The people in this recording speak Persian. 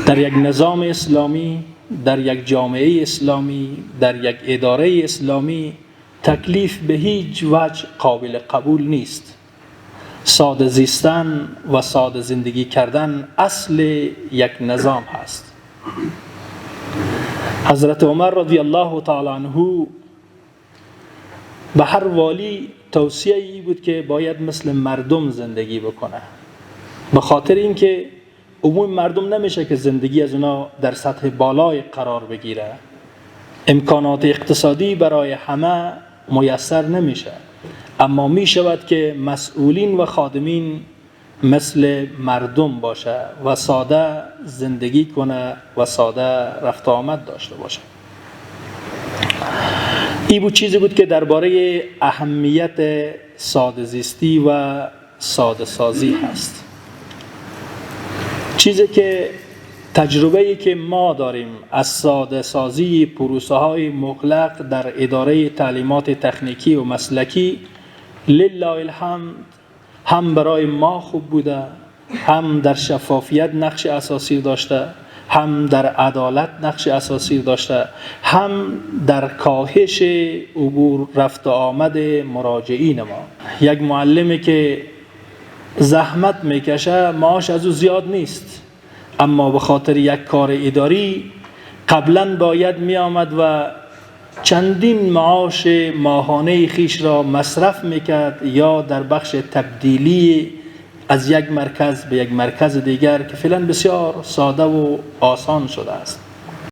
در یک نظام اسلامی، در یک جامعه اسلامی، در یک اداره اسلامی تکلیف به هیچ وجه قابل قبول نیست. ساده زیستن و ساده زندگی کردن اصل یک نظام هست. حضرت عمر رضی الله تعالی عنه به هر والی توصیه ای بود که باید مثل مردم زندگی بکنه، به خاطر اینکه عموم مردم نمیشه که زندگی از اونا در سطح بالای قرار بگیره، امکانات اقتصادی برای همه میسر نمیشه، اما می شود که مسئولین و خادمین مثل مردم باشه و ساده زندگی کنه و ساده رفت آمد داشته باشه. این بود چیزی بود که درباره اهمیت ساده زیستی و ساده سازی هست. چیزی که تجربه‌ای که ما داریم از ساده سازی پروسه های مغلق در اداره تعلیمات تکنیکی و مسلکی، لله الحمد، هم برای ما خوب بوده، هم در شفافیت نقش اساسی داشته، هم در عدالت نقش اساسی داشته، هم در کاهش عبور رفت آمد مراجعین ما. یک معلمی که زحمت میکشه معاش از او زیاد نیست، اما به خاطر یک کار اداری قبلا باید می آمد و چندین معاش ماهانه خیش را مصرف میکرد یا در بخش تبدیلی از یک مرکز به یک مرکز دیگر که فعلا بسیار ساده و آسان شده است.